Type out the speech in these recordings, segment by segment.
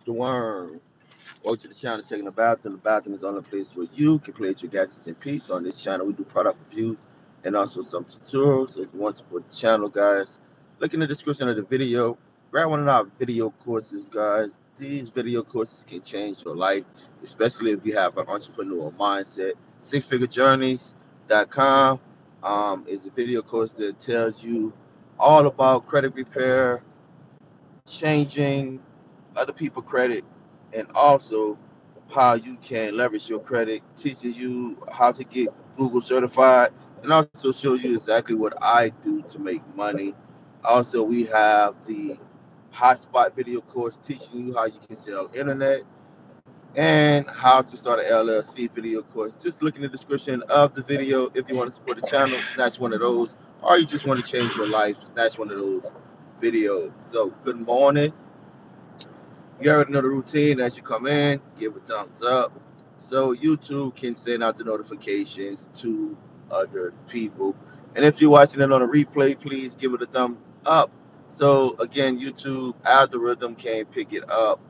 the worm. Welcome to the channel, Taking a Bathroom. The bathroom is the only place where you can play with your gadgets in peace. On this channel, we do product reviews and also some tutorials. So if you want to support the channel, guys, look in the description of the video. Grab one of our video courses, guys. These video courses can change your life, especially if you have an entrepreneurial mindset. SixFigureJourneys.com is a video course that tells you all about credit repair, changing other people's credit, and also how you can leverage your credit, teaches you how to get Google certified, and also shows you exactly what I do to make money. Also, we have the hotspot video course teaching you how you can sell internet and how to start an LLC video course. Just look in the description of the video if you want to support the channel. That's one of those, or you just want to change your life. That's one of those videos. So, good morning. You already know the routine. As you come in, give a thumbs up so YouTube can send out the notifications to other people. And if you're watching it on a replay, please give it a thumb up. So again, YouTube algorithm can pick it up.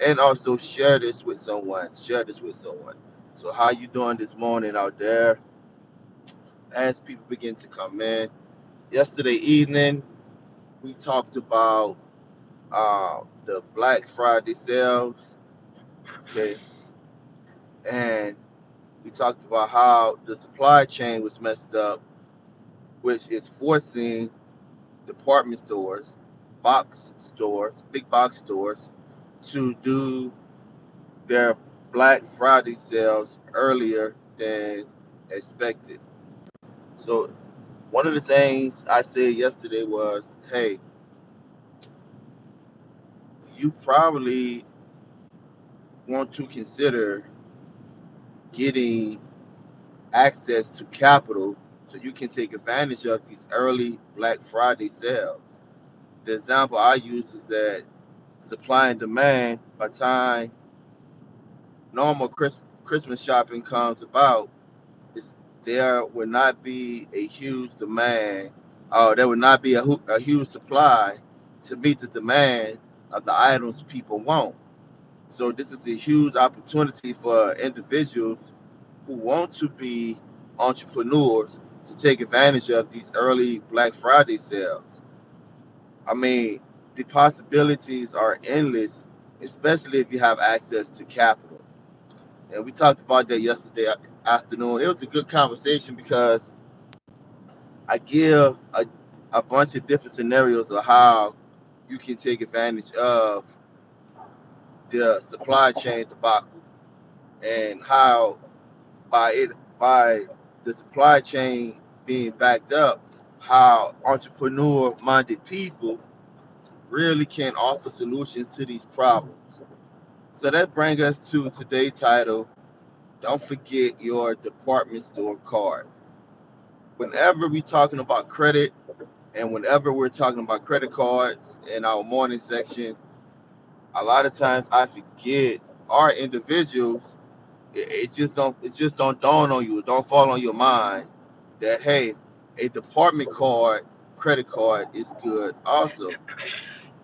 And also share this with someone. Share this with someone. So how you doing this morning out there as people begin to come in? Yesterday evening, we talked about the Black Friday sales. Okay, and we talked about how the supply chain was messed up, which is forcing department stores, box stores, big box stores, to do their Black Friday sales earlier than expected. So one of the things I said yesterday was, hey, you probably want to consider getting access to capital so you can take advantage of these early Black Friday sales. The example I use is that supply and demand, by the time normal Christmas shopping comes about, is there will not be a huge demand, or there will not be a huge supply to meet the demand of the items people want. So this is a huge opportunity for individuals who want to be entrepreneurs to take advantage of these early Black Friday sales. I mean, the possibilities are endless, especially if you have access to capital. And we talked about that yesterday afternoon. It was a good conversation because I give a bunch of different scenarios of how you can take advantage of the supply chain debacle and how by it by the supply chain being backed up, how entrepreneur minded people really can offer solutions to these problems. So that brings us to today's title. Don't forget your department store card. Whenever we're talking about credit and whenever we're talking about credit cards in our morning section, a lot of times I forget our individuals. It just don't dawn on you. It don't fall on your mind that hey, a department card, credit card is good. Also,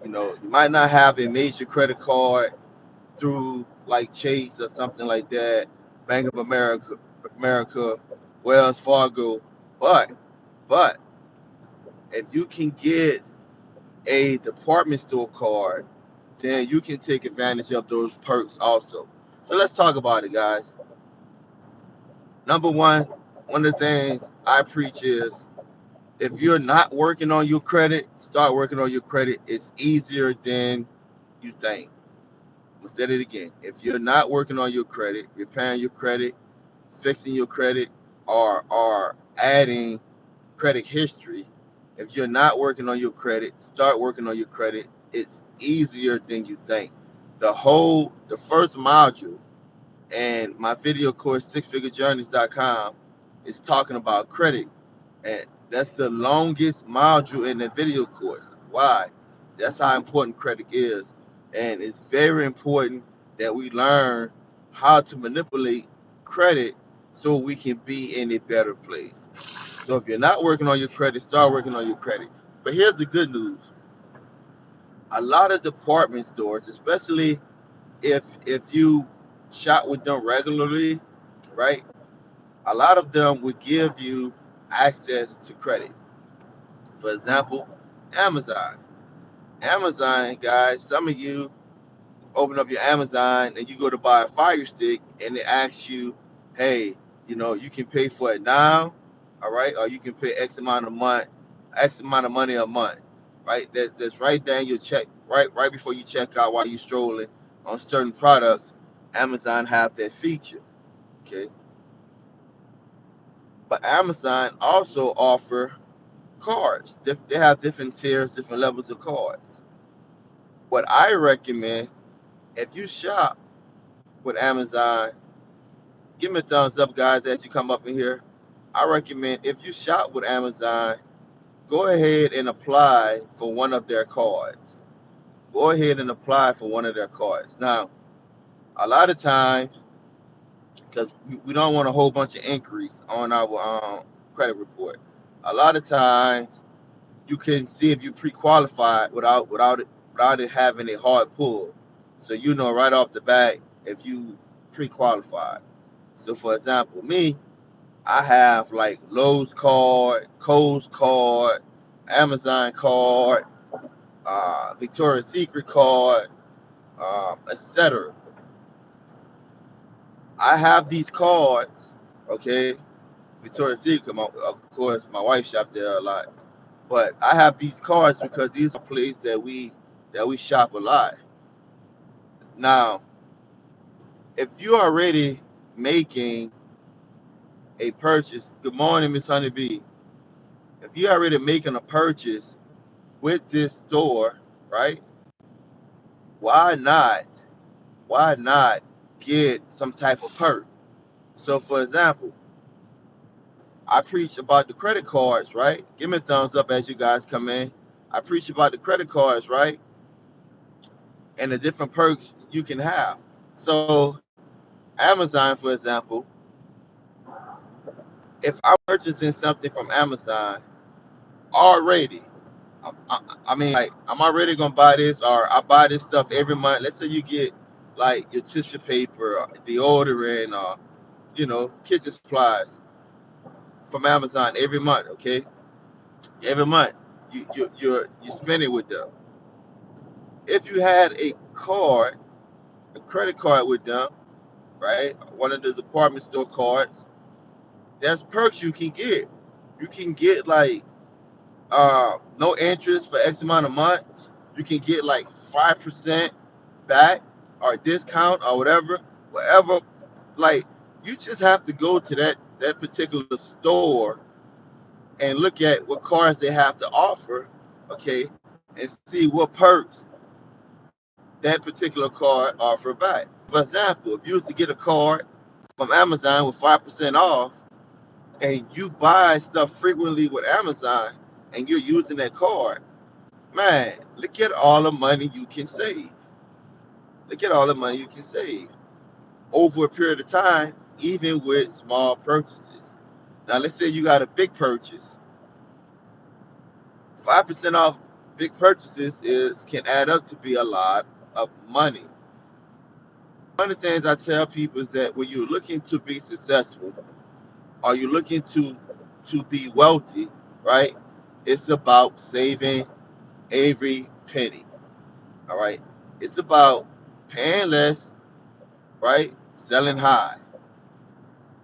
you might not have a major credit card through like Chase or something like that, Bank of America, Wells Fargo, but but if you can get a department store card, then you can take advantage of those perks also. So let's talk about it, guys. Number one of the things I preach is if you're not working on your credit, start working on your credit. It's easier than you think. I'm gonna say it again. If you're not working on your credit, repairing your credit, fixing your credit, or adding credit history, if you're not working on your credit, start working on your credit. It's easier than you think. The first module and my video course, sixfigurejourneys.com, is talking about credit. And that's the longest module in the video course. Why? That's how important credit is. And it's very important that we learn how to manipulate credit so we can be in a better place. So if you're not working on your credit, start working on your credit. But here's the good news. A lot of department stores, especially if you shop with them regularly, right? A lot of them will give you access to credit. For example, Amazon. Amazon, guys, some of you open up your Amazon and you go to buy a Fire Stick and it asks you, hey, you can pay for it now, all right, or you can pay X amount of money a month, right? That's right there in your check, right before you check out while you're strolling on certain products. Amazon have that feature, okay? But Amazon also offer cards. They have different tiers, different levels of cards. What I recommend, if you shop with Amazon, give me a thumbs up, guys, as you come up in here. I recommend if you shop with Amazon, go ahead and apply for one of their cards. Go ahead and apply for one of their cards. Now, a lot of times, because we don't want a whole bunch of inquiries on our credit report, a lot of times you can see if you pre-qualified without it having a hard pull. So you know right off the bat if you pre-qualified. So for example, me, I have like Lowe's card, Kohl's card, Amazon card, Victoria's Secret card, etc. I have these cards, okay. Victoria's Secret, of course, my wife shopped there a lot, but I have these cards because these are places that we shop a lot. Now, if you're already making a purchase, good morning, Miss Honeybee. If you're already making a purchase with this store, right? Why not? Why not get some type of perk? So, for example, I preach about the credit cards, right? Give me a thumbs up as you guys come in. I preach about the credit cards, right? And the different perks you can have. So, Amazon, for example, if I'm purchasing something from Amazon already, I mean, like, I'm already gonna buy this, or I buy this stuff every month. Let's say you get like your tissue paper, or deodorant, or kitchen supplies from Amazon every month. Okay, every month you spend it with them. If you had a card, a credit card with them, right? One of the department store cards. There's perks you can get. You can get like no interest for X amount of months. You can get like 5% back or discount or whatever. Like, you just have to go to that particular store and look at what cards they have to offer, okay, and see what perks that particular card offer back. For example, if you was to get a card from Amazon with 5% off, and you buy stuff frequently with Amazon, and you're using that card, man, look at all the money you can save. Look at all the money you can save over a period of time, even with small purchases. Now, let's say you got a big purchase. 5% off big purchases is can add up to be a lot of money. One of the things I tell people is that when you're looking to be successful, or you're looking to be wealthy, right? It's about saving every penny. All right. It's about paying less, right? Selling high.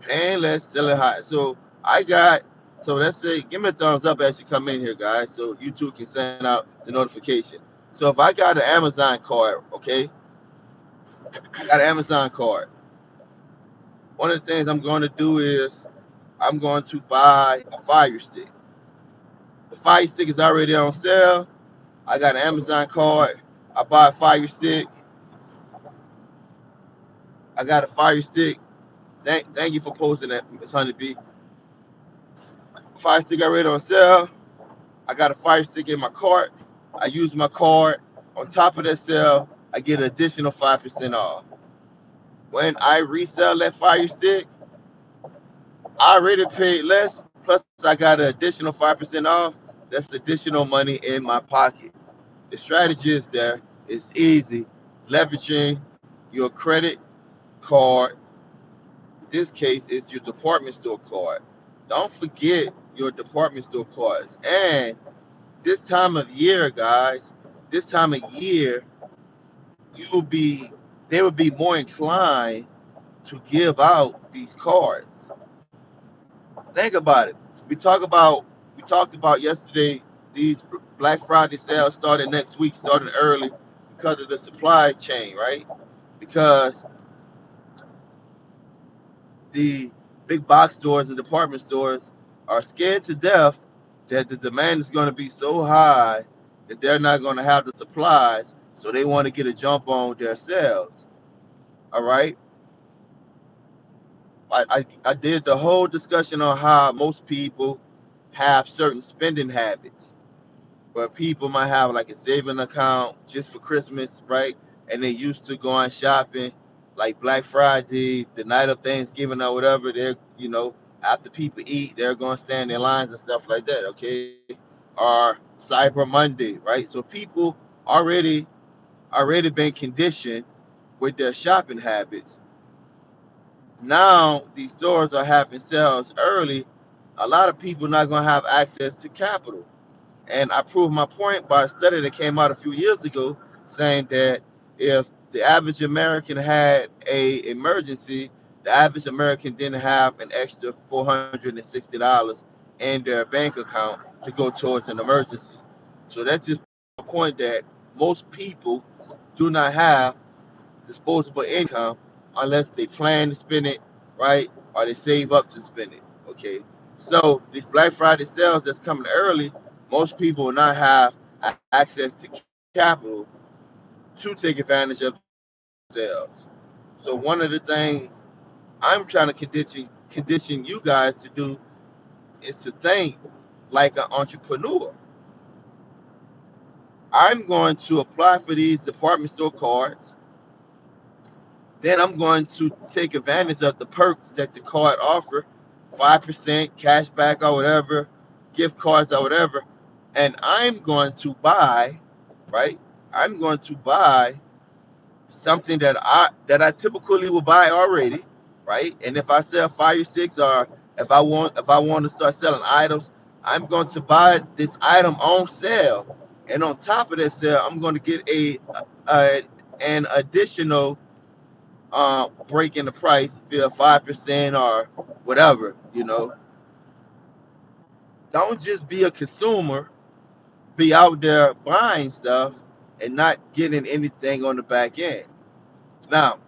Paying less, selling high. So let's say, give me a thumbs up as you come in here, guys, so you too can send out the notification. So if I got an Amazon card, okay, I got an Amazon card. One of the things I'm going to do is I'm going to buy a Fire Stick. The Fire Stick is already on sale. I got an Amazon card. I buy a Fire Stick. I got a Fire Stick. Thank you for posting that, Miss Honeybee. Fire Stick already on sale. I got a Fire Stick in my cart. I use my card. On top of that sale, I get an additional 5% off. When I resell that Fire Stick, I already paid less. Plus, I got an additional 5% off. That's additional money in my pocket. The strategy is there. It's easy. Leveraging your credit card. In this case, it's your department store card. Don't forget your department store cards. And this time of year, guys, this time of year, you'll be they will be more inclined to give out these cards. Think about it. We talk about we talked about yesterday. These Black Friday sales started next week, started early because of the supply chain, right? Because the big box stores and department stores are scared to death that the demand is going to be so high that they're not going to have the supplies, so they want to get a jump on their sales. All right. I did the whole discussion on how most people have certain spending habits where people might have like a saving account just for Christmas, right? And they used to going shopping like Black Friday, the night of Thanksgiving or whatever. They're, after people eat, they're going to stand in lines and stuff like that, okay? Or Cyber Monday, right? So people already already been conditioned with their shopping habits. Now these stores are having sales early. A lot of people not going to have access to capital. And I proved my point by a study that came out a few years ago saying that if the average American had a emergency, the average American didn't have an extra $460 in their bank account to go towards an emergency. So that's just a point that most people do not have disposable income unless they plan to spend it, right? Or they save up to spend it. Okay. So these Black Friday sales that's coming early, most people will not have access to capital to take advantage of these sales. So one of the things I'm trying to condition you guys to do is to think like an entrepreneur. I'm going to apply for these department store cards. Then I'm going to take advantage of the perks that the card offer, 5% cash back or whatever, gift cards or whatever. And I'm going to buy, right? I'm going to buy something that I typically will buy already, right? And if I sell fire sticks or if I want to start selling items, I'm going to buy this item on sale. And on top of that sale, I'm going to get a an additional break in the price via 5% or whatever. Don't just be a consumer, be out there buying stuff and not getting anything on the back end. Now,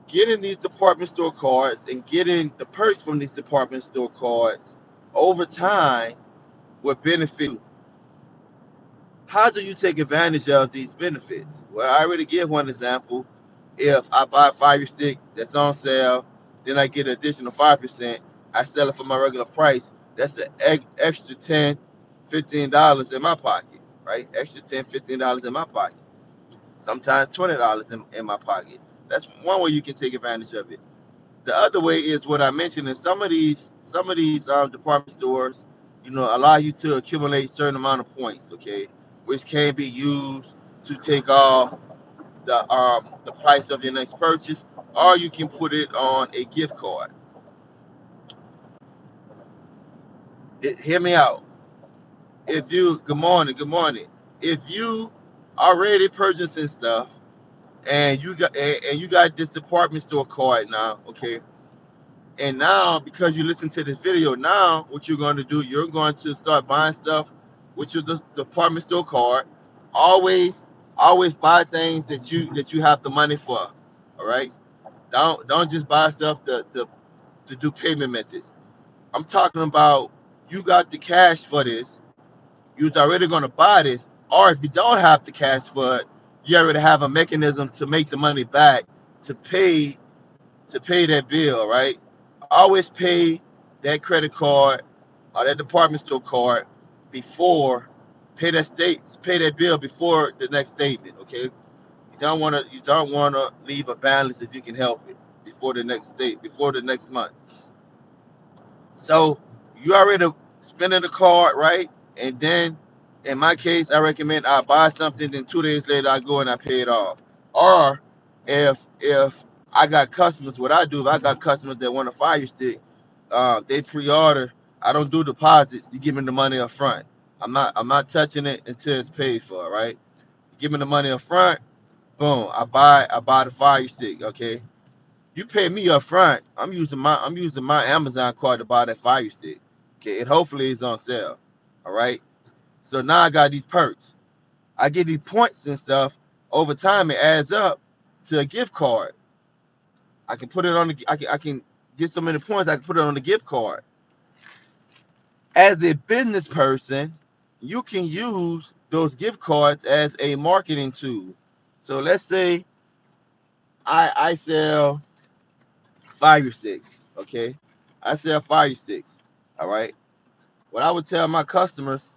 getting these department store cards and getting the perks from these department store cards over time will benefit you. How do you take advantage of these benefits? Well, I already give one example. If I buy a fire stick that's on sale, then I get an additional 5%. I sell it for my regular price. That's an extra 10, $15 in my pocket, right? Extra 10, $15 in my pocket. Sometimes $20 in my pocket. That's one way you can take advantage of it. The other way is what I mentioned in some of these department stores, allow you to accumulate certain amount of points, okay, which can be used to take off the price of your next purchase, or you can put it on a gift card. Hear me out. If you good morning. If you already purchasing stuff and you got this department store card now, okay, and now, because you listen to this video, now what you're going to do, you're going to start buying stuff with your department store card. Always, always buy things that you have the money for. All right. Don't just buy stuff to do payment methods. I'm talking about you got the cash for this. You're already going to buy this, or if you don't have the cash for it, you already have a mechanism to make the money back to pay to pay that bill, right? Always pay that credit card or that department store card before pay that bill before the next statement. Okay, you don't want to leave a balance if you can help it before the next month. So you already spending the card, right? And then in my case, I recommend I buy something, then 2 days later I go and I pay it off. Or if I got customers, what I do, if I got customers that want a Fire Stick, they pre-order. I don't do deposits. You give me the money up front. I'm not touching it until it's paid for, right? You give me the money up front, boom, I buy the Fire Stick, okay? You pay me up front. I'm using my Amazon card to buy that Fire Stick. Okay, and hopefully it's on sale. All right. So now I got these perks. I get these points and stuff. Over time it adds up to a gift card. I can put it on the I can get so many points I can put it on the gift card. As a business person, you can use those gift cards as a marketing tool. So let's say I sell Fire Sticks, okay? I sell Fire Sticks, all right? What I would tell my customers,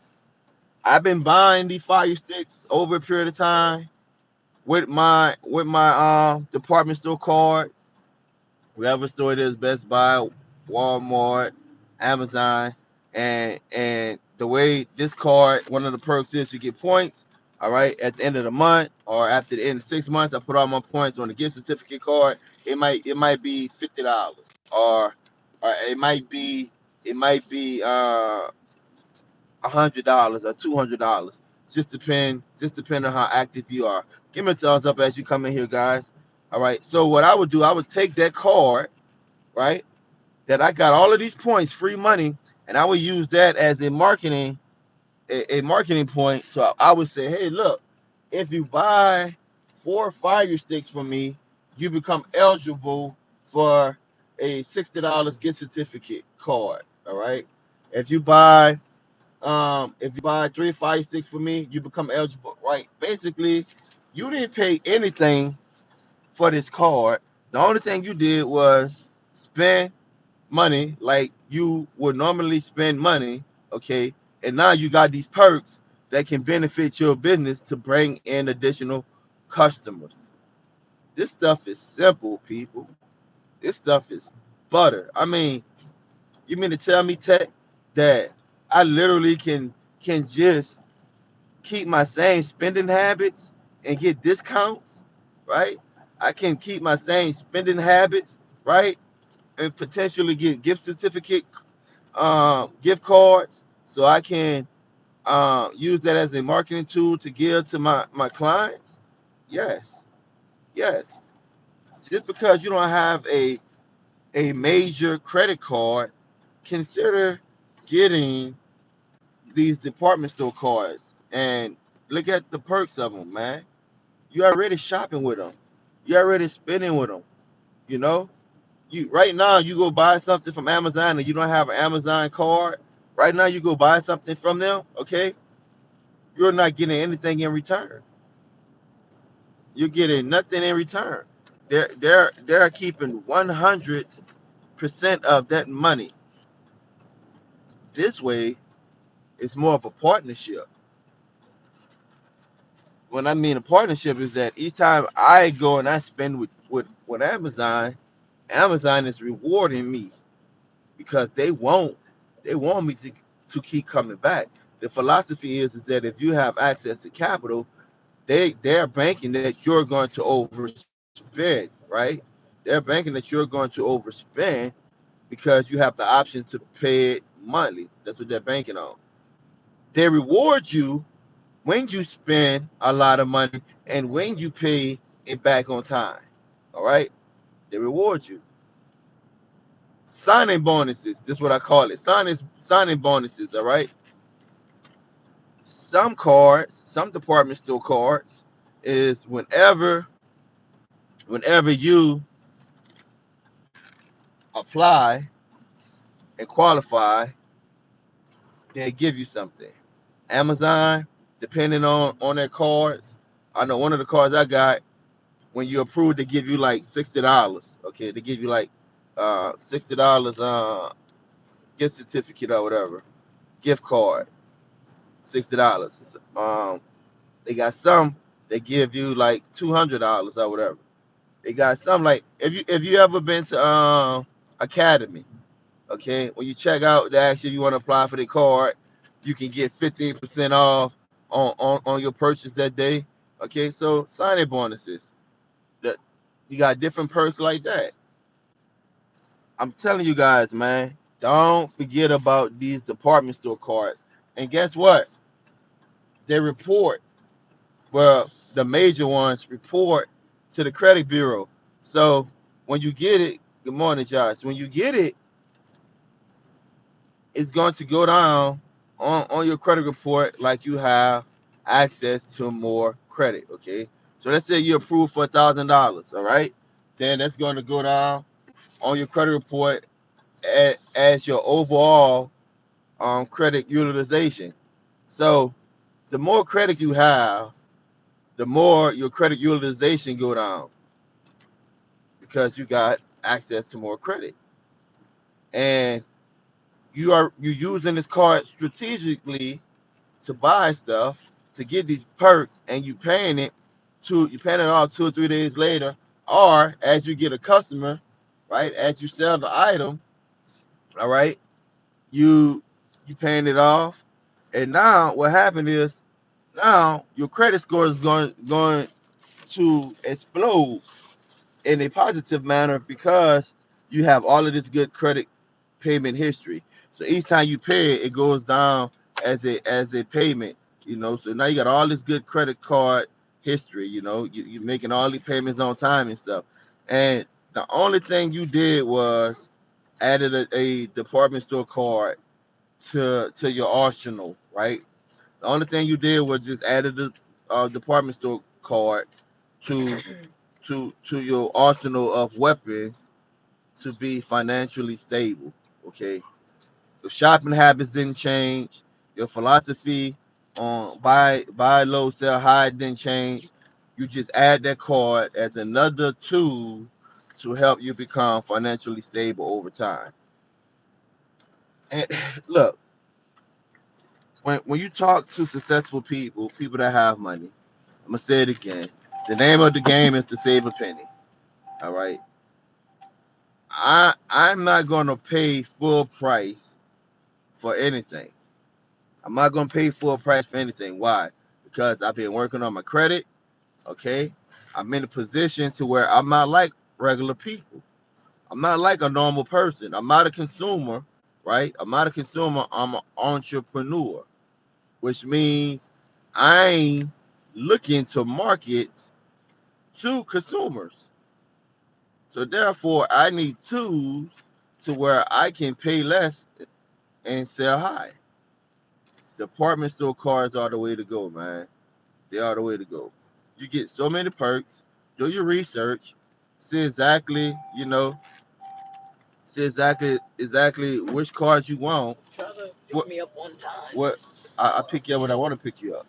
I've been buying these Fire Sticks over a period of time with my department store card, whatever store it is, Best Buy, Walmart, Amazon, and the way this card, one of the perks is you get points. All right, at the end of the month or after the end of 6 months, I put all my points on the gift certificate card. It might be $50, or it might be $100 or $200. Just depend on how active you are. Give me a thumbs up as you come in here, guys. All right. So what I would do, I would take that card, right? That I got all of these points, free money, and I would use that as a marketing point. So I would say, hey, look, if you buy 4 Fire Sticks from me, you become eligible for a $60 gift certificate card. All right. If you buy if you buy 3 Fire Sticks for me, you become eligible. Right. Basically, you didn't pay anything for this card. The only thing you did was spend money like you would normally spend money, okay? And now you got these perks that can benefit your business to bring in additional customers. This stuff is simple, people. This stuff is butter. I mean, you mean to tell me, Tech, that I literally can just keep my same spending habits and get discounts, right? I can keep my same spending habits, right? And potentially get gift certificate gift cards so I can use that as a marketing tool to give to my clients? Yes, yes. Just because you don't have a major credit card, consider getting these department store cards and look at the perks of them, man. You already shopping with them. You already spending with them. You know, you right now you go buy something from Amazon and you don't have an Amazon card. Right now you go buy something from them, okay? You're not getting anything in return. You're getting nothing in return. They're keeping 100% of that money. This way, it's more of a partnership. When I mean a partnership is that each time I go and I spend with Amazon, Amazon is rewarding me because they want me to keep coming back. The philosophy is that if you have access to capital, they're banking that you're going to overspend, right? They're banking that you're going to overspend because you have the option to pay it monthly. That's what they're banking on. They reward you when you spend a lot of money and when you pay it back on time. All right? They reward you. Signing bonuses, this is what I call it. Signing bonuses, all right? Some cards, some department store cards, is whenever you apply and qualify, they give you something. Amazon, depending on their cards, I know one of the cards I got, when you approve, they give you like $60. Okay, they give you like $60 gift certificate or whatever, gift card, $60. They got some that give you like $200 or whatever. They got some like if you ever been to Academy, okay, when you check out, they ask you if you want to apply for the card, you can get 15% off on your purchase that day. Okay, so signing bonuses. That you got different perks like that. I'm telling you guys, man, don't forget about these department store cards. And guess what? They report, well, the major ones report to the credit bureau. So when you get it, good morning, Josh. When you get it, it's going to go down on your credit report like you have access to more credit. Okay. So let's say you're approved for $1,000. All right. Then that's going to go down on your credit report as your overall credit utilization. So the more credit you have, the more your credit utilization go down because you got access to more credit. And you using this card strategically to buy stuff to get these perks, and you paying it all 2 or 3 days later, or as you get a customer, right? As you sell the item, all right, you you paying it off, and now what happened is now your credit score is going to explode in a positive manner because you have all of this good credit payment history. So each time you pay it, it goes down as a payment. So now you got all this good credit card history. You're making all these payments on time and stuff. And the only thing you did was added a department store card to your arsenal, right? The only thing you did was just added the department store card to to your arsenal of weapons to be financially stable. Okay, your shopping habits didn't change. Your philosophy on buy low, sell high didn't change. You just add that card as another tool to help you become financially stable over time. And look, when you talk to successful people, people that have money, I'm gonna say it again. The name of the game is to save a penny. All right. I'm not gonna pay full price for anything. I'm not gonna pay full price for anything. Why? Because I've been working on my credit. Okay. I'm in a position to where I'm not like regular people. I'm not like a normal person. I'm not a consumer, right? I'm not a consumer. I'm an entrepreneur, which means I'm looking to market to consumers. So therefore, I need tools to where I can pay less and sell high. Department store cards are the way to go, man. They are the way to go. You get so many perks. Do your research. See exactly, see exactly which cards you want. Try to pick What me up one time. what I pick you up when I want to pick you up.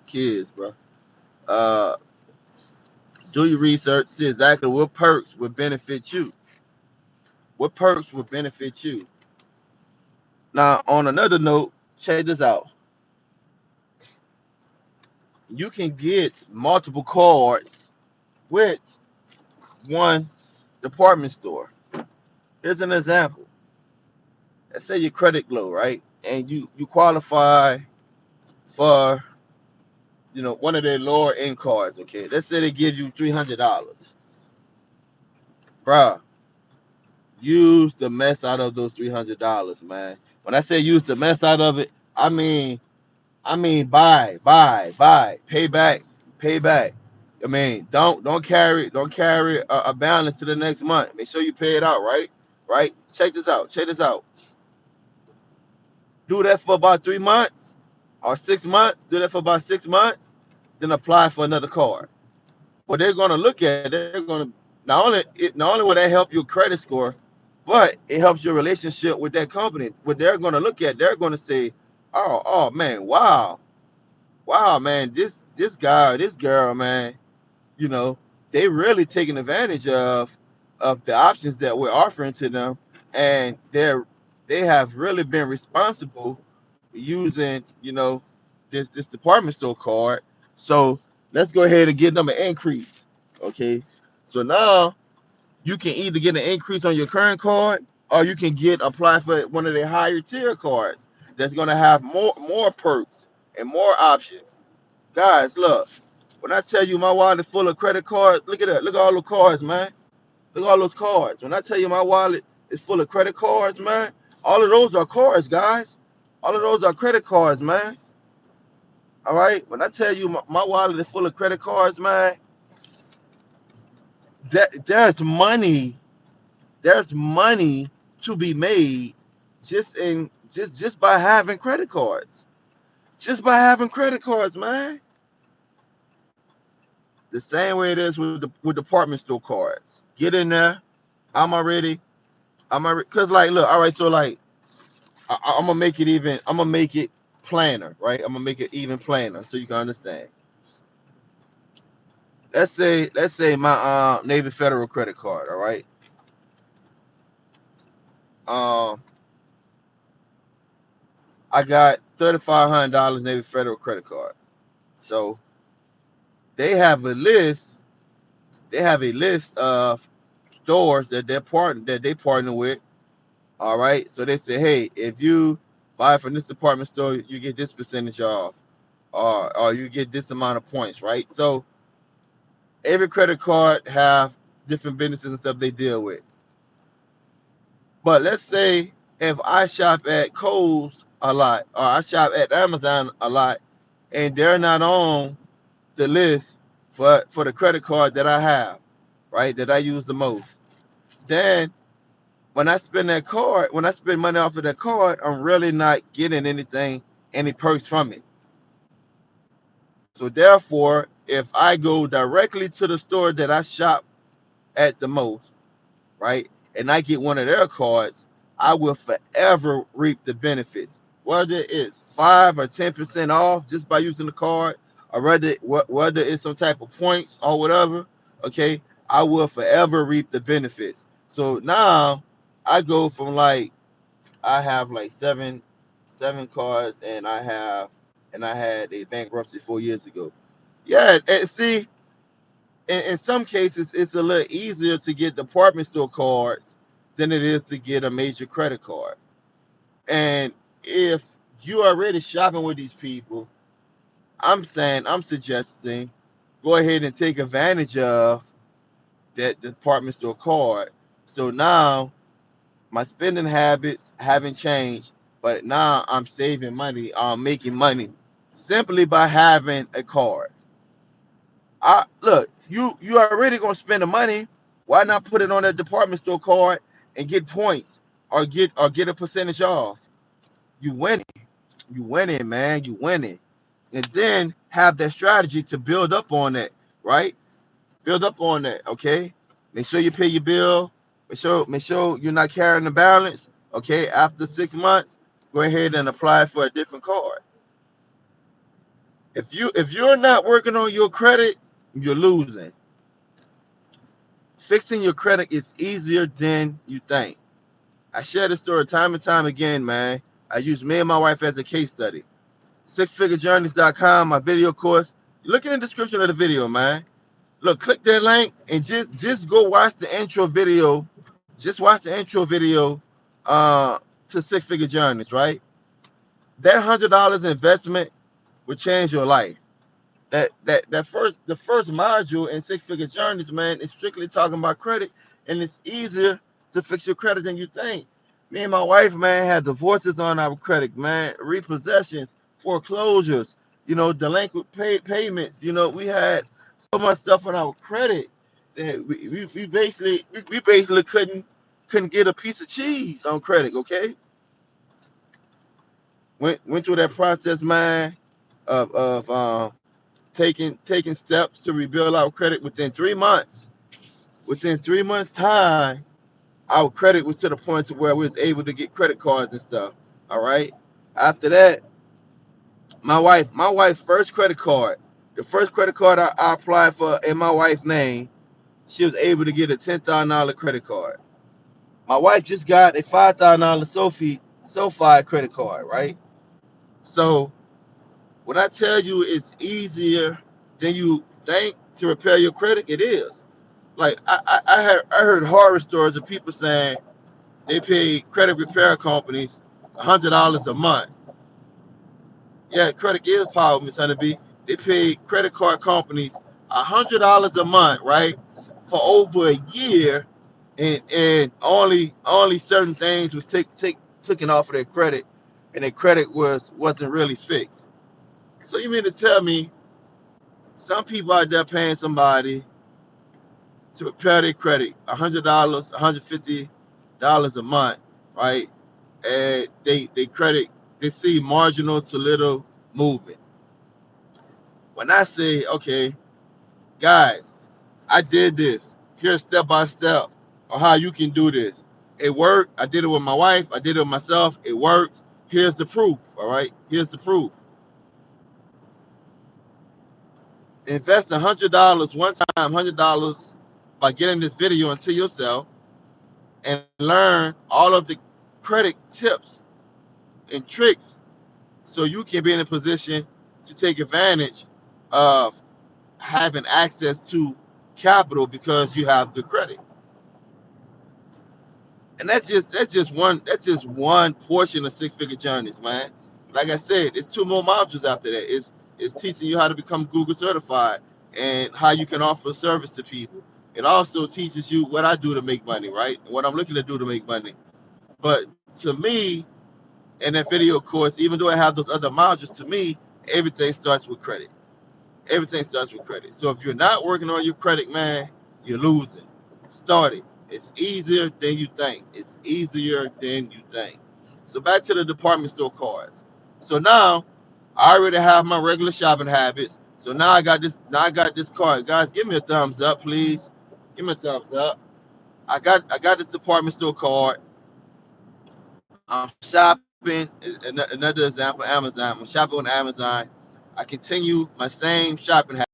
Kids, bro. Uh, do your research. See exactly what perks would benefit you. What perks would benefit you. Now, on another note, check this out. You can get multiple cards with one department store. Here's an example. Let's say your credit low, right? And you qualify for one of their lower end cards. Okay, let's say they give you $300, bruh. Use the mess out of those $300, man. When I say use the mess out of it, I mean buy, pay back. I mean, don't carry a balance to the next month. Make sure you pay it out, right? Right? Check this out. Check this out. Do that for about 3 months or 6 months. Do that for about 6 months. Then apply for another card. What they're gonna look at, they're gonna not only will that help your credit score, but it helps your relationship with that company. What they're gonna look at, they're gonna say, oh man, wow man, this guy or this girl, man, you know, they really taking advantage of the options that we're offering to them, and they have really been responsible using, this department store card. So let's go ahead and get them an increase. Okay. So now you can either get an increase on your current card, or you can apply for one of the higher tier cards that's gonna have more perks and more options. Guys, look. When I tell you my wallet full of credit cards, look at that. Look at all those cards, man. Look at all those cards. When I tell you my wallet is full of credit cards, man, all of those are cards, guys. All of those are credit cards, man. All right. When I tell you my wallet is full of credit cards, man, there's money. There's money to be made just by having credit cards. Just by having credit cards, man. The same way it is with department store cards. Get in there. I'm already. Cause like, look. All right. So like, I'm gonna make it even. I'm gonna make it plainer, right? I'm gonna make it even plainer so you can understand. Let's say my Navy Federal credit card. All right. Um, I got $3,500 Navy Federal credit card. So they have a list. They have a list of stores that they partner with. All right. So they say, hey, if you buy from this department store, you get this percentage off, or you get this amount of points, right? So every credit card have different businesses and stuff they deal with. But let's say if I shop at Kohl's a lot, or I shop at Amazon a lot, and they're not on the list for the credit card that I have, right? That I use the most. Then when I spend that card, when I spend money off of that card, I'm really not getting anything, any perks from it. So therefore, if I go directly to the store that I shop at the most, right, and I get one of their cards, I will forever reap the benefits. Whether it's 5 or 10% off just by using the card, or whether it's some type of points or whatever, okay, I will forever reap the benefits. So now I go from like I have like seven cards, and I had a bankruptcy 4 years ago. Yeah, and see, in some cases, it's a little easier to get department store cards than it is to get a major credit card. And if you're already shopping with these people, I'm suggesting go ahead and take advantage of that department store card. So now my spending habits haven't changed, but now I'm saving money, I'm making money simply by having a card. I look, you already gonna spend the money. Why not put it on a department store card and get points, or get a percentage off? You winning, you winning, man, you winning. And then have that strategy to build up on that, right? Build up on that, okay? Make sure you pay your bill. Make sure you're not carrying the balance. Okay, after 6 months, go ahead and apply for a different card. If you're not working on your credit, you're losing. Fixing your credit is easier than you think. I share this story time and time again, man. I use me and my wife as a case study. SixFigureJourneys.com, my video course. Look in the description of the video, man. Look, click that link and just go watch the intro video. Just watch the intro video uh, to Six Figure Journeys, right? That $100 investment will change your life. The first module in Six Figure Journeys, man, is strictly talking about credit, and it's easier to fix your credit than you think. Me and my wife, man, had divorces on our credit, man, repossessions, foreclosures, delinquent payments. We had so much stuff on our credit that we basically couldn't get a piece of cheese on credit. Okay, went through that process, man, of taking steps to rebuild our credit within 3 months. Within 3 months' time, our credit was to the point to where we was able to get credit cards and stuff. All right. After that, my wife's first credit card, the first credit card I applied for in my wife's name, she was able to get a $10,000 credit card. My wife just got a $5,000 SoFi credit card, right? So when I tell you it's easier than you think to repair your credit, it is. Like I heard horror stories of people saying they pay credit repair companies $100 a month. Yeah, credit is power, Miss Honeybee. They paid credit card companies $100 a month, right, for over a year, and only certain things was taken off of their credit, and their credit wasn't really fixed. So you mean to tell me some people out there paying somebody to repair their credit $100, $150 a month, right? And they credit, they see marginal to little movement. When I say, okay, guys, I did this. Here's step by step on how you can do this. It worked. I did it with my wife. I did it with myself. It worked. Here's the proof. All right. Here's the proof. Invest $100 one time, $100 by getting this video into yourself and learn all of the credit tips and tricks so you can be in a position to take advantage of having access to capital because you have good credit. And that's just one portion of six figure journeys, man. Like I said, it's two more modules after that. It's teaching you how to become Google certified and how you can offer service to people. It also teaches you what I do to make money, right? And what I'm looking to do to make money. But to me, in that video course, even though I have those other modules, to me, everything starts with credit. Everything starts with credit. So if you're not working on your credit, man, you're losing. Start it. It's easier than you think. It's easier than you think. So back to the department store cards. So now I already have my regular shopping habits. So now I got this. Now I got this card. Guys, give me a thumbs up, please. Give me a thumbs up. I got this department store card. I'm shopping. Another example, Amazon. I'm shopping on Amazon. I continue my same shopping habit.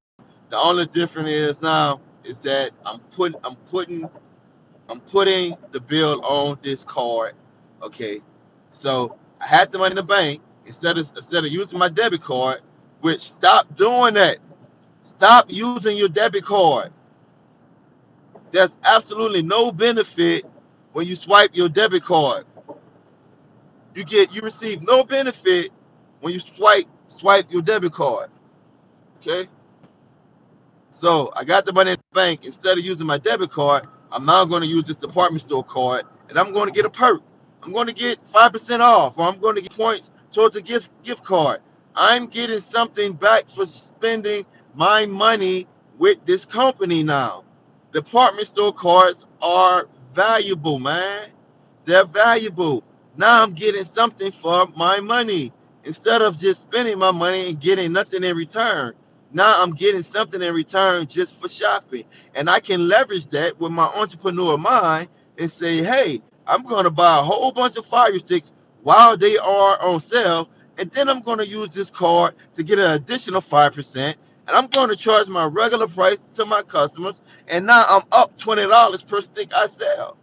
The only difference is now is that I'm putting the bill on this card. Okay. So I had the money in the bank instead of using my debit card, which stop doing that. Stop using your debit card. There's absolutely no benefit when you swipe your debit card. You receive no benefit when you swipe your debit card. Okay? So I got the money in the bank. Instead of using my debit card, I'm now going to use this department store card, and I'm going to get a perk. I'm going to get 5% off, or I'm going to get points towards a gift card. I'm getting something back for spending my money with this company now. Department store cards are valuable, man. They're valuable. Now I'm getting something for my money instead of just spending my money and getting nothing in return. Now I'm getting something in return just for shopping. And I can leverage that with my entrepreneur mind and say, hey, I'm going to buy a whole bunch of fire sticks while they are on sale. And then I'm going to use this card to get an additional 5%. And I'm going to charge my regular price to my customers. And now I'm up $20 per stick I sell,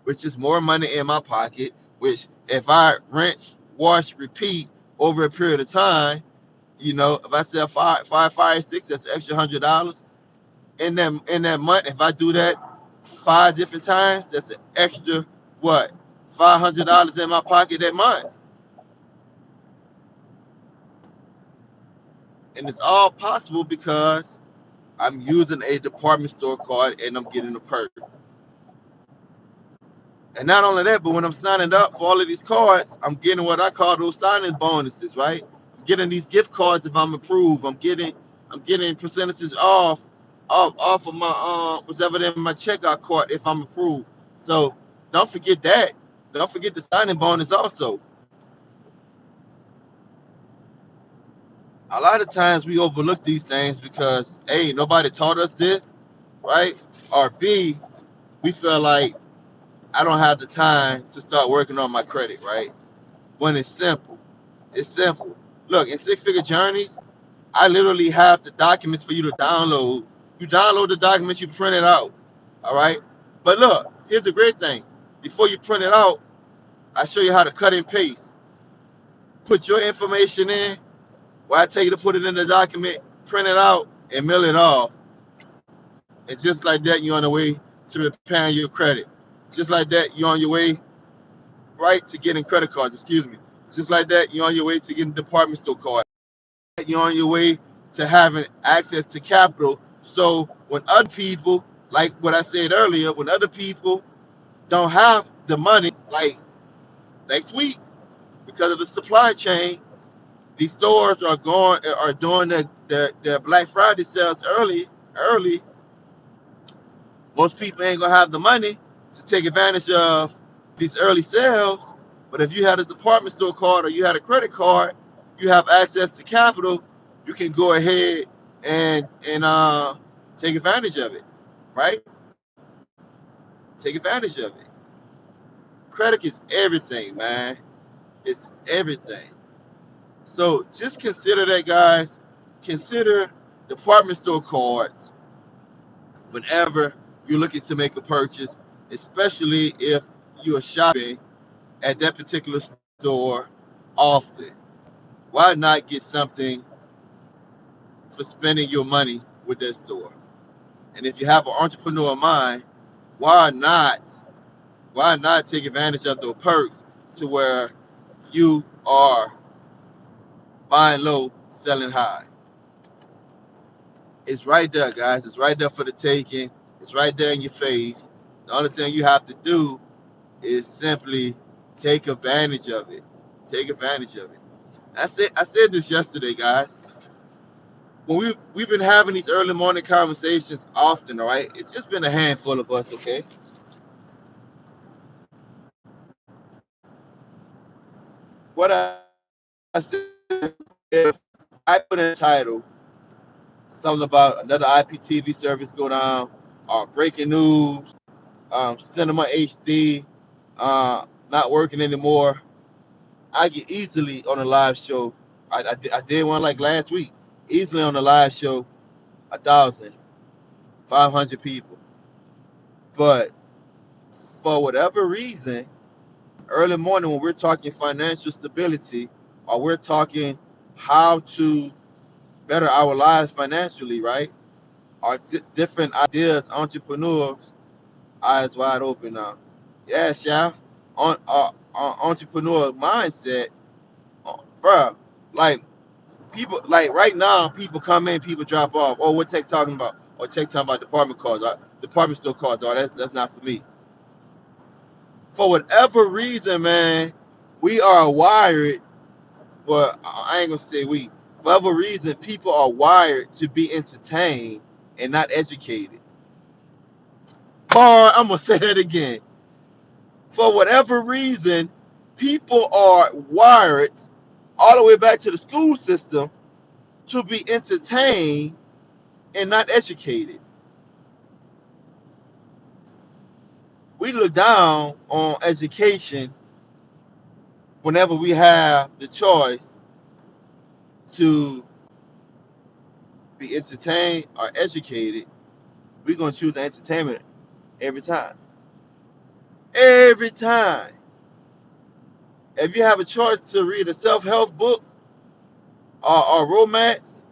which is more money in my pocket, which if I rinse, wash, repeat over a period of time, if I sell five fire sticks, that's an extra $100. In that month, if I do that 5 different times, that's an extra what? $500 in my pocket that month. And it's all possible because I'm using a department store card and I'm getting a perk. And not only that, but when I'm signing up for all of these cards, I'm getting what I call those signing bonuses, right? I'm getting these gift cards if I'm approved. I'm getting percentages off of my whatever in my checkout card if I'm approved. So don't forget that. Don't forget the signing bonus also. A lot of times we overlook these things because A, nobody taught us this, right? Or B, we feel like I don't have the time to start working on my credit, right? When it's simple. It's simple. Look, in Six Figure Journeys, I literally have the documents for you to download. You download the documents, you print it out. All right. But look, here's the great thing. Before you print it out, I show you how to cut and paste. Put your information in, where I tell you to put it in the document, print it out, and mail it off. And just like that, you're on the way to repairing your credit. Just like that, you're on your way right to getting credit cards. Excuse me. Just like that, you're on your way to getting a department store card. You're on your way to having access to capital. So when other people, like what I said earlier, when other people don't have the money, like next week, because of the supply chain, these stores are doing their Black Friday sales early. Most people ain't gonna have the money to take advantage of these early sales. But if you had a department store card or you had a credit card, you have access to capital. You can go ahead and take advantage of it, right? Take advantage of it. Credit is everything, man. It's everything. So just consider that, guys. Consider department store cards whenever you're looking to make a purchase, especially if you are shopping at that particular store often. Why not get something for spending your money with that store? And if you have an entrepreneur mind, why not why not take advantage of those perks to where you are buying low, selling high? It's right there, guys. It's right there for the taking. It's right there in your face. The only thing you have to do is simply take advantage of it. Take advantage of it. I said this yesterday, guys. When we've been having these early morning conversations often, all right? It's just been a handful of us, okay? What I said, if I put in a title something about another IPTV service go down, or breaking news, Cinema HD not working anymore, I get easily on a live show. I did one like last week, easily on a live show, 1,500 people. But for whatever reason, early morning when we're talking financial stability or we're talking how to better our lives financially, right? Or different ideas, entrepreneurs, eyes wide open now. Yeah, Chef, on entrepreneur mindset, bruh. Like people, like right now, people come in, people drop off. Oh, what Tech talking about? Or Tech talking about department cards, department store cards. Oh, that's not for me. For whatever reason, man, we are wired. Well, I ain't gonna say we. For whatever reason, people are wired to be entertained and not educated. Or I'm gonna say that again. For whatever reason, people are wired all the way back to the school system to be entertained and not educated. We look down on education whenever we have the choice to be entertained or educated. We're gonna choose the entertainment every time. Every time. If you have a choice to read a self-help book or romance,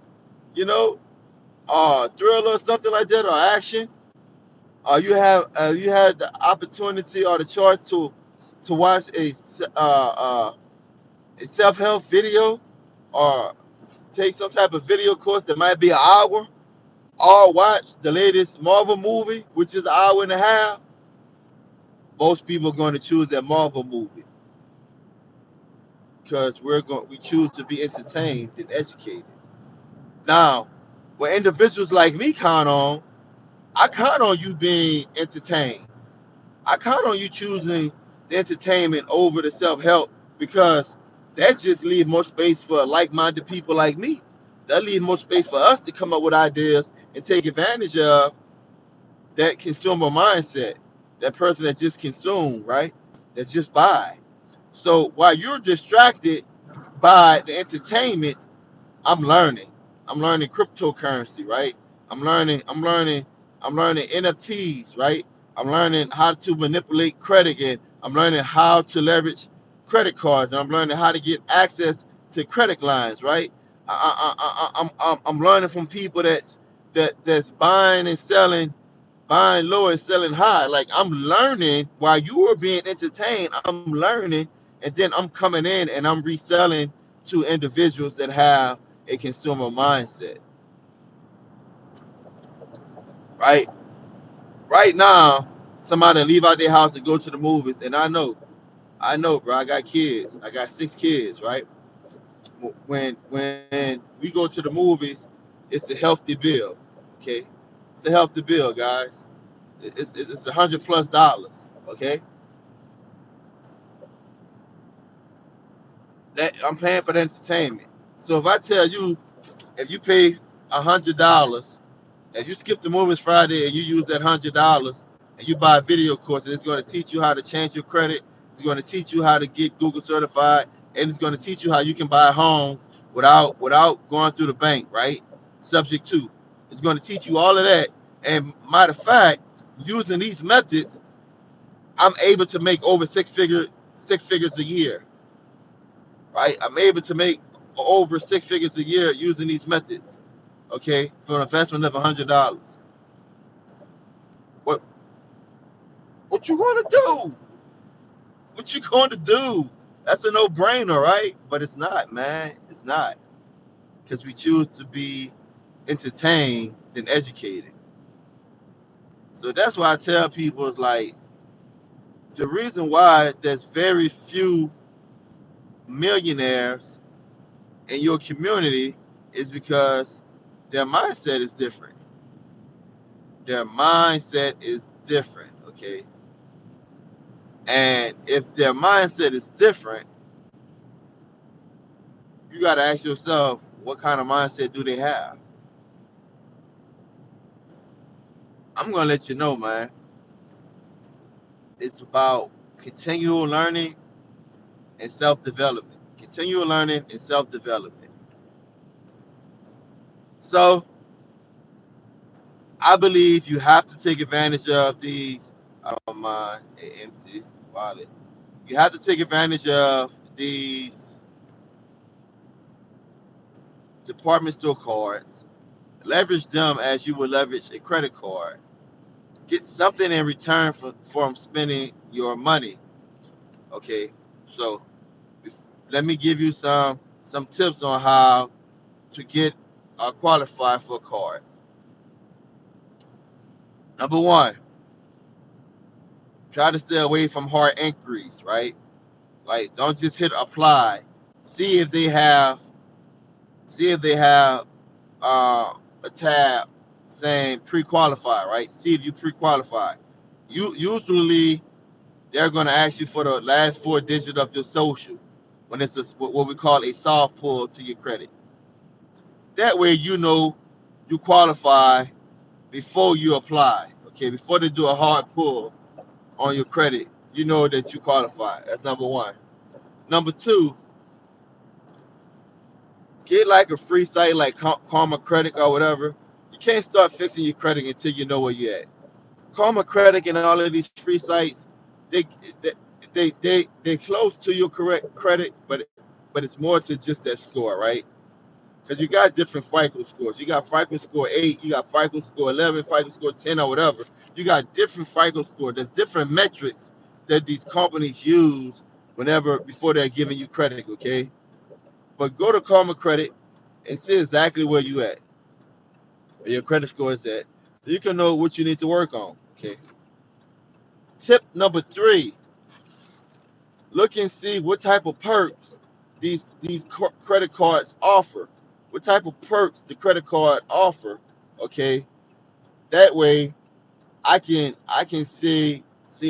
you know, or thriller or something like that, or action, or you had the opportunity or the choice to watch a self-help video or take some type of video course that might be an hour, or watch the latest Marvel movie, which is an hour and a half, most people are going to choose that Marvel movie because we choose to be entertained and educated. Now, what individuals like me count on, I count on you being entertained. I count on you choosing the entertainment over the self-help because that just leaves more space for like-minded people like me. That leaves more space for us to come up with ideas and take advantage of that consumer mindset, that person that just consume, right? That just buy. So while you're distracted by the entertainment, I'm learning. I'm learning cryptocurrency, right? I'm learning, I'm learning, I'm learning NFTs, right? I'm learning how to manipulate credit and I'm learning how to leverage credit cards and I'm learning how to get access to credit lines, right? I'm learning from people that's buying and selling, buying low and selling high. Like I'm learning while you are being entertained, I'm learning and then I'm coming in and I'm reselling to individuals that have a consumer mindset, right? Right now, somebody leave out their house to go to the movies, and I know, bro. I got kids. I got 6 kids, right? When we go to the movies, it's a healthy bill, okay? It's a healthy bill, guys. It's $100+, okay? That I'm paying for the entertainment. So if I tell you, if you pay $100, if you skip the movies Friday and you use that $100 and you buy a video course, and it's going to teach you how to change your credit, it's going to teach you how to get Google certified, and it's going to teach you how you can buy homes without going through the bank, right? Subject to. It's going to teach you all of that. And matter of fact, using these methods, I'm able to make over six figures a year, right? I'm able to make over 6 figures a year using these methods, okay, for an investment of $100. What what you gonna do? What you going to do? That's a no-brainer, right? But it's not, man. It's not, because we choose to be entertained than educated. So that's why I tell people, like, the reason why there's very few millionaires in your community is because their mindset is different. Their mindset is different, okay? And if their mindset is different, you got to ask yourself, what kind of mindset do they have? I'm gonna let you know, man. It's about continual learning and self-development. Continual learning and self-development. So I believe you have to take advantage of these. I don't mind an empty wallet. You have to take advantage of these department store cards. Leverage them as you would leverage a credit card. Get something in return from spending your money. Okay, so let me give you some tips on how to get qualified for a card. Number one, try to stay away from hard inquiries, right? Like, don't just hit apply. See if they have see if they have a tab saying pre-qualified, right? See if you pre-qualified. You usually they're going to ask you for the last 4 digits of your social when it's what we call a soft pull to your credit. That way, you know you qualify before you apply. Okay, before they do a hard pull on your credit, you know that you qualify. That's number one. Number two, get like a free site like Karma Credit or whatever. You can't start fixing your credit until you know where you're at. Karma Credit and all of these free sites, they they they close to your correct credit, but it's more to just that score, right? Because you got different FICO scores. You got FICO score 8, you got FICO score 11, FICO score 10, or whatever. You got different FICO score. There's different metrics that these companies use before they're giving you credit, okay? But go to Karma Credit and see exactly where you at, where your credit score is at, so you can know what you need to work on, okay? Tip number 3, look and see what type of perks these credit cards offer. What type of perks the credit card offer, okay? That way I can see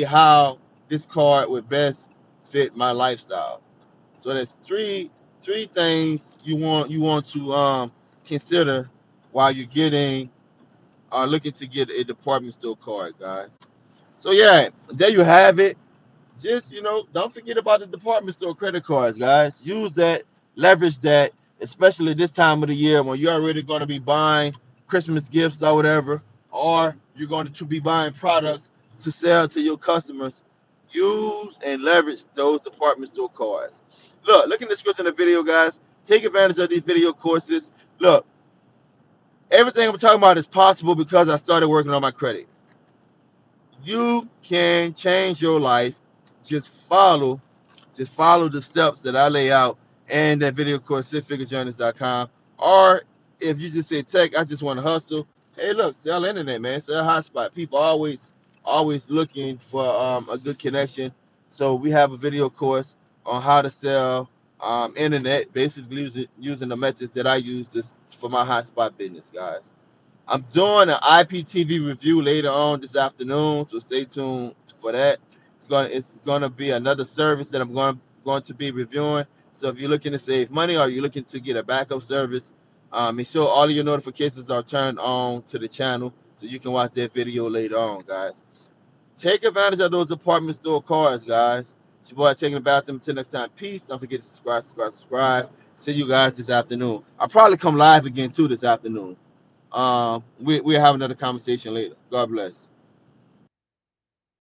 how this card would best fit my lifestyle. So that's three things you want to consider while you're getting looking to get a department store card, guys. So yeah, there you have it. Just don't forget about the department store credit cards, guys. Use that, leverage that, especially this time of the year when you're already going to be buying Christmas gifts or whatever, or you're going to be buying products to sell to your customers. Use and leverage those department store cards. Look in the description of the video, guys. Take advantage of these video courses. Look, everything I'm talking about is possible because I started working on my credit. You can change your life. Just follow Just follow the steps that I lay out in that video course, sixfigurejourneys.com. Or if you just say tech, I just want to hustle. Hey, look, sell internet, man. Sell hotspot. People always looking for a good connection. So we have a video course on how to sell internet, basically using the methods that I use for my hotspot business, guys. I'm doing an IPTV review later on this afternoon, so stay tuned for that. It's gonna be another service that I'm going to be reviewing. So if you're looking to save money or you're looking to get a backup service, make sure all of your notifications are turned on to the channel so you can watch that video later on, guys. Take advantage of those department store cars, guys. It's your boy taking the bathroom. Until next time, peace. Don't forget to subscribe. See you guys this afternoon. I'll probably come live again too this afternoon. We'll have another conversation later. God bless.